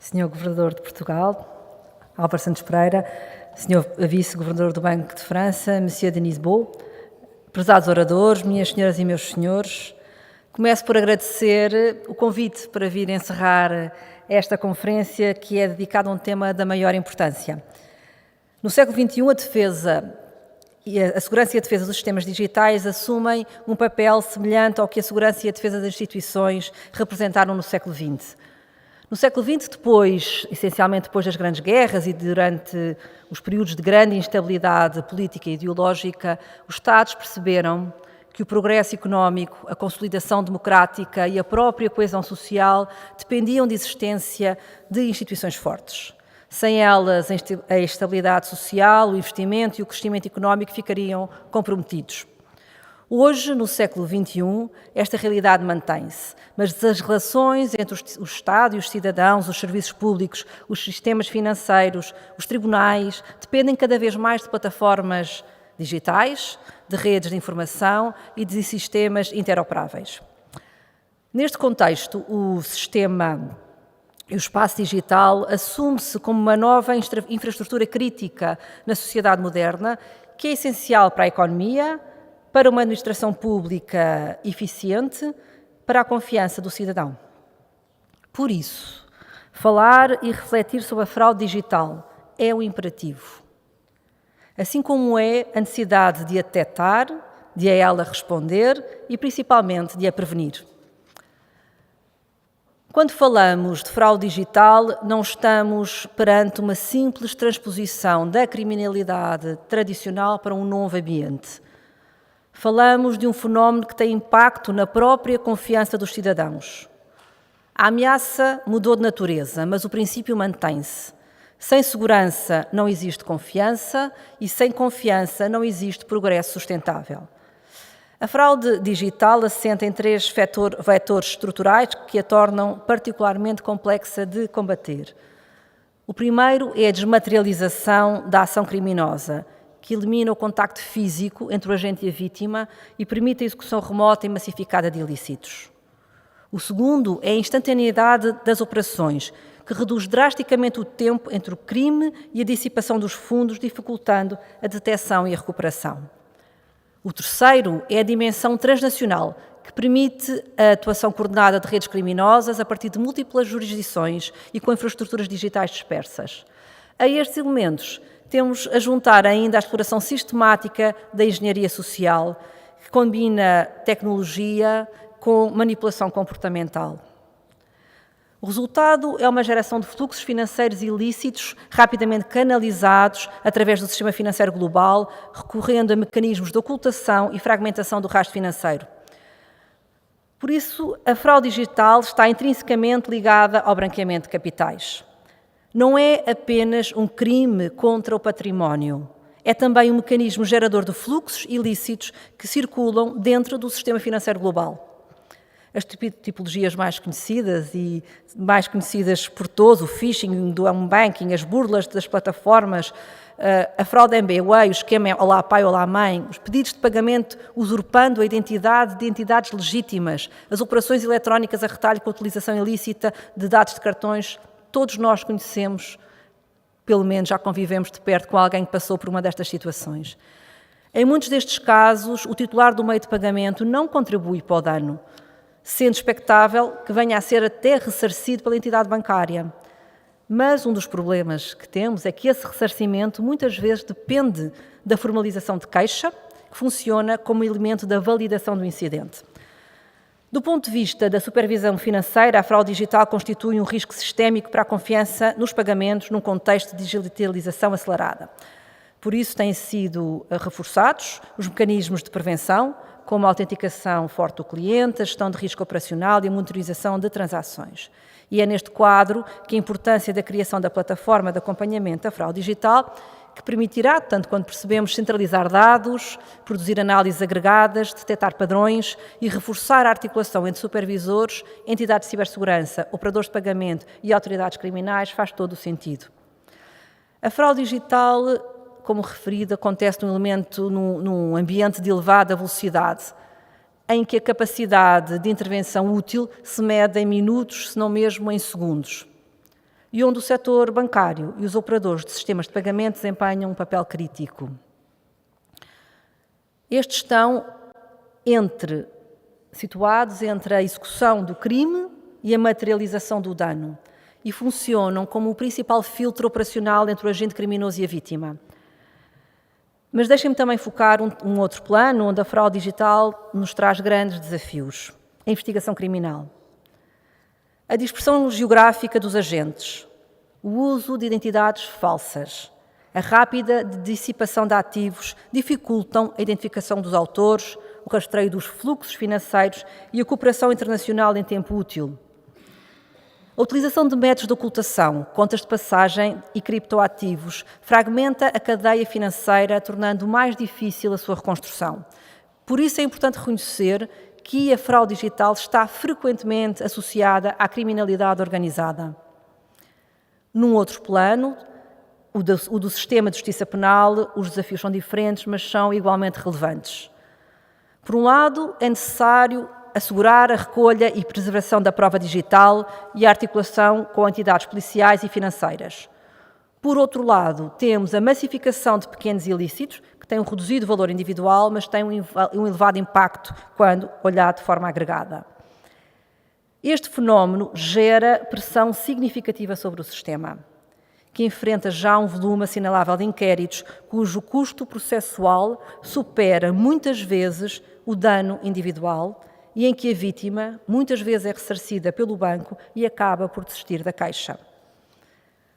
Sr. Governador de Portugal, Álvaro Santos Pereira, Sr. Vice-Governador do Banco de França, Monsieur Denis Bou, prezados oradores, minhas senhoras e meus senhores, começo por agradecer o convite para vir encerrar esta conferência que é dedicada a um tema da maior importância. No século XXI, a segurança e a defesa dos sistemas digitais assumem um papel semelhante ao que a segurança e a defesa das instituições representaram no século XX. No século XX, essencialmente depois das grandes guerras e durante os períodos de grande instabilidade política e ideológica, os Estados perceberam que o progresso económico, a consolidação democrática e a própria coesão social dependiam da existência de instituições fortes. Sem elas, a estabilidade social, o investimento e o crescimento económico ficariam comprometidos. Hoje, no século XXI, esta realidade mantém-se, mas as relações entre o Estado e os cidadãos, os serviços públicos, os sistemas financeiros, os tribunais, dependem cada vez mais de plataformas digitais, de redes de informação e de sistemas interoperáveis. Neste contexto, o sistema e o espaço digital assume-se como uma nova infraestrutura crítica na sociedade moderna, que é essencial para a economia, para uma administração pública eficiente, para a confiança do cidadão. Por isso, falar e refletir sobre a fraude digital é um imperativo. Assim como é a necessidade de a detectar, de a ela responder e, principalmente, de a prevenir. Quando falamos de fraude digital, não estamos perante uma simples transposição da criminalidade tradicional para um novo ambiente. Falamos de um fenómeno que tem impacto na própria confiança dos cidadãos. A ameaça mudou de natureza, mas o princípio mantém-se. Sem segurança não existe confiança e sem confiança não existe progresso sustentável. A fraude digital assenta em três vetores estruturais que a tornam particularmente complexa de combater. O primeiro é a desmaterialização da ação criminosa, que elimina o contacto físico entre o agente e a vítima e permite a execução remota e massificada de ilícitos. O segundo é a instantaneidade das operações, que reduz drasticamente o tempo entre o crime e a dissipação dos fundos, dificultando a detecção e a recuperação. O terceiro é a dimensão transnacional, que permite a atuação coordenada de redes criminosas a partir de múltiplas jurisdições e com infraestruturas digitais dispersas. A estes elementos, temos a juntar ainda a exploração sistemática da engenharia social, que combina tecnologia com manipulação comportamental. O resultado é uma geração de fluxos financeiros ilícitos rapidamente canalizados através do sistema financeiro global, recorrendo a mecanismos de ocultação e fragmentação do rastro financeiro. Por isso, a fraude digital está intrinsecamente ligada ao branqueamento de capitais. Não é apenas um crime contra o património, é também um mecanismo gerador de fluxos ilícitos que circulam dentro do sistema financeiro global. As tipologias mais conhecidas e mais conhecidas por todos, o phishing, do home banking, as burlas das plataformas, a fraude MBWay, o esquema Olá Pai, Olá Mãe, os pedidos de pagamento usurpando a identidade de entidades legítimas, as operações eletrónicas a retalho com a utilização ilícita de dados de cartões. Todos nós conhecemos, pelo menos já convivemos de perto com alguém que passou por uma destas situações. Em muitos destes casos, o titular do meio de pagamento não contribui para o dano, sendo expectável que venha a ser até ressarcido pela entidade bancária. Mas um dos problemas que temos é que esse ressarcimento muitas vezes depende da formalização de queixa, que funciona como elemento da validação do incidente. Do ponto de vista da supervisão financeira, a fraude digital constitui um risco sistémico para a confiança nos pagamentos num contexto de digitalização acelerada. Por isso, têm sido reforçados os mecanismos de prevenção, como a autenticação forte do cliente, a gestão de risco operacional e a monitorização de transações. E é neste quadro que a importância da criação da plataforma de acompanhamento da fraude digital, que permitirá, tanto quanto percebemos, centralizar dados, produzir análises agregadas, detectar padrões e reforçar a articulação entre supervisores, entidades de cibersegurança, operadores de pagamento e autoridades criminais, faz todo o sentido. A fraude digital, como referido, acontece num ambiente de elevada velocidade, em que a capacidade de intervenção útil se mede em minutos, se não mesmo em segundos. e onde o setor bancário e os operadores de sistemas de pagamento desempenham um papel crítico. Estes estão situados entre a execução do crime e a materialização do dano e funcionam como o principal filtro operacional entre o agente criminoso e a vítima. Mas deixem-me também focar um outro plano, onde a fraude digital nos traz grandes desafios. A investigação criminal. A dispersão geográfica dos agentes, o uso de identidades falsas, a rápida dissipação de ativos dificultam a identificação dos autores, o rastreio dos fluxos financeiros e a cooperação internacional em tempo útil. A utilização de métodos de ocultação, contas de passagem e criptoativos fragmenta a cadeia financeira, tornando mais difícil a sua reconstrução. Por isso é importante reconhecer que a fraude digital está frequentemente associada à criminalidade organizada. Num outro plano, o do sistema de justiça penal, os desafios são diferentes, mas são igualmente relevantes. Por um lado, é necessário assegurar a recolha e preservação da prova digital e a articulação com entidades policiais e financeiras. Por outro lado, temos a massificação de pequenos ilícitos, que têm um reduzido valor individual, mas têm um elevado impacto quando olhado de forma agregada. Este fenómeno gera pressão significativa sobre o sistema, que enfrenta já um volume assinalável de inquéritos, cujo custo processual supera muitas vezes o dano individual e em que a vítima muitas vezes é ressarcida pelo banco e acaba por desistir da queixa.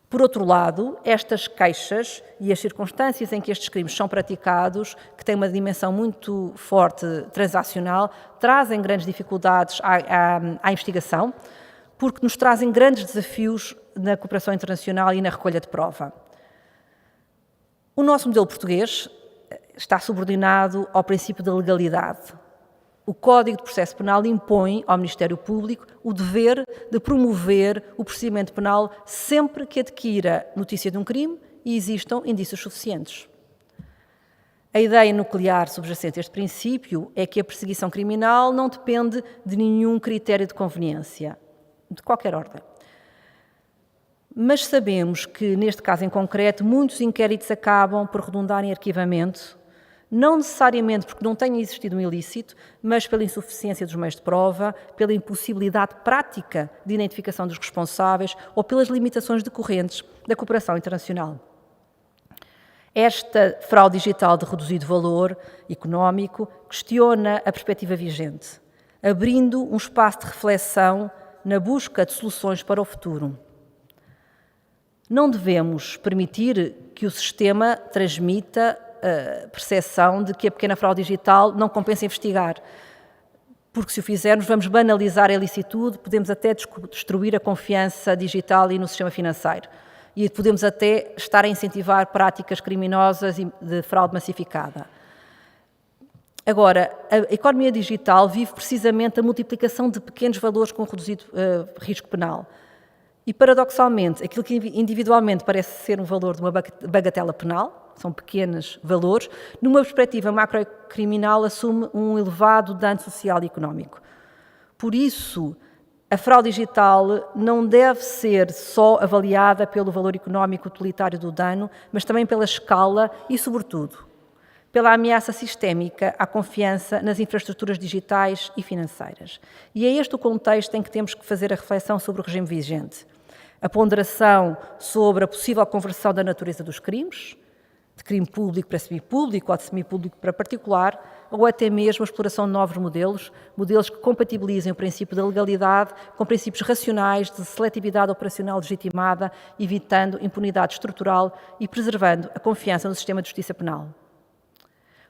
Por outro lado, estas queixas e as circunstâncias em que estes crimes são praticados, que têm uma dimensão muito forte transacional, trazem grandes dificuldades à investigação, porque nos trazem grandes desafios na cooperação internacional e na recolha de prova. O nosso modelo português está subordinado ao princípio da legalidade. O Código de Processo Penal impõe ao Ministério Público o dever de promover o procedimento penal sempre que adquira notícia de um crime e existam indícios suficientes. A ideia nuclear subjacente a este princípio é que a perseguição criminal não depende de nenhum critério de conveniência, de qualquer ordem. Mas sabemos que, neste caso em concreto, muitos inquéritos acabam por redundar em arquivamento, não necessariamente porque não tenha existido um ilícito, mas pela insuficiência dos meios de prova, pela impossibilidade prática de identificação dos responsáveis ou pelas limitações decorrentes da cooperação internacional. Esta fraude digital de reduzido valor económico questiona a perspectiva vigente, abrindo um espaço de reflexão na busca de soluções para o futuro. Não devemos permitir que o sistema transmita a percepção de que a pequena fraude digital não compensa investigar, porque se o fizermos vamos banalizar a ilicitude, podemos até destruir a confiança digital e no sistema financeiro e podemos até estar a incentivar práticas criminosas e de fraude massificada. Agora, a economia digital vive precisamente a multiplicação de pequenos valores com reduzido risco penal. E, paradoxalmente, aquilo que individualmente parece ser um valor de uma bagatela penal, são pequenos valores, numa perspectiva macrocriminal assume um elevado dano social e económico. Por isso, a fraude digital não deve ser só avaliada pelo valor económico utilitário do dano, mas também pela escala e, sobretudo, pela ameaça sistémica à confiança nas infraestruturas digitais e financeiras. E é este o contexto em que temos que fazer a reflexão sobre o regime vigente. A ponderação sobre a possível conversão da natureza dos crimes, de crime público para semipúblico ou de semipúblico para particular, ou até mesmo a exploração de novos modelos que compatibilizem o princípio da legalidade com princípios racionais de seletividade operacional legitimada, evitando impunidade estrutural e preservando a confiança no sistema de justiça penal.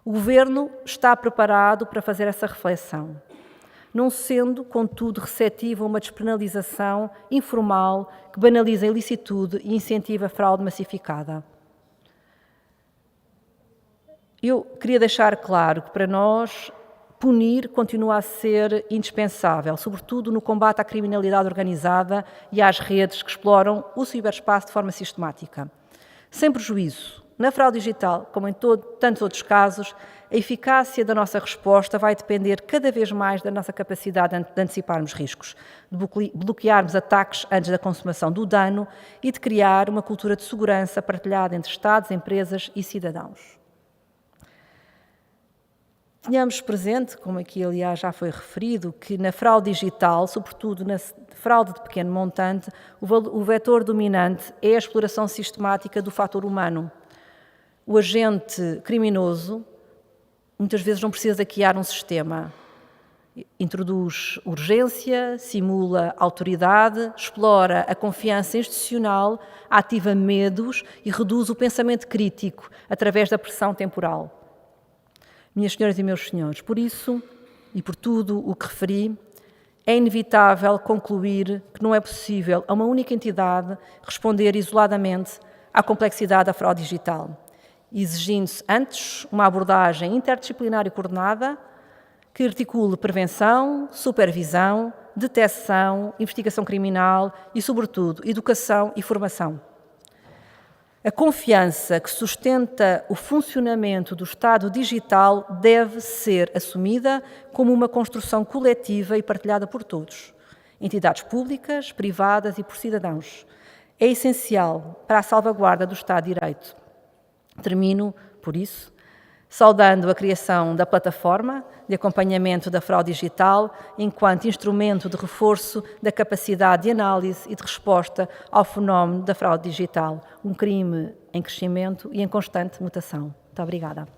O Governo está preparado para fazer essa reflexão, não sendo, contudo, receptivo a uma despenalização informal que banaliza a ilicitude e incentiva a fraude massificada. Eu queria deixar claro que, para nós, punir continua a ser indispensável, sobretudo no combate à criminalidade organizada e às redes que exploram o ciberespaço de forma sistemática. Sem prejuízo, na fraude digital, como em tantos outros casos, a eficácia da nossa resposta vai depender cada vez mais da nossa capacidade de anteciparmos riscos, de bloquearmos ataques antes da consumação do dano e de criar uma cultura de segurança partilhada entre Estados, empresas e cidadãos. Tenhamos presente, como aqui aliás já foi referido, que na fraude digital, sobretudo na fraude de pequeno montante, o vetor dominante é a exploração sistemática do fator humano. O agente criminoso muitas vezes não precisa hackear um sistema. Introduz urgência, simula autoridade, explora a confiança institucional, ativa medos e reduz o pensamento crítico através da pressão temporal. Minhas senhoras e meus senhores, por isso e por tudo o que referi, é inevitável concluir que não é possível a uma única entidade responder isoladamente à complexidade da fraude digital, exigindo-se antes uma abordagem interdisciplinar e coordenada que articule prevenção, supervisão, detecção, investigação criminal e, sobretudo, educação e formação. A confiança que sustenta o funcionamento do Estado digital deve ser assumida como uma construção coletiva e partilhada por todos, entidades públicas, privadas e por cidadãos. É essencial para a salvaguarda do Estado de Direito. Termino, por isso, saudando a criação da plataforma de acompanhamento da fraude digital enquanto instrumento de reforço da capacidade de análise e de resposta ao fenómeno da fraude digital, um crime em crescimento e em constante mutação. Muito obrigada.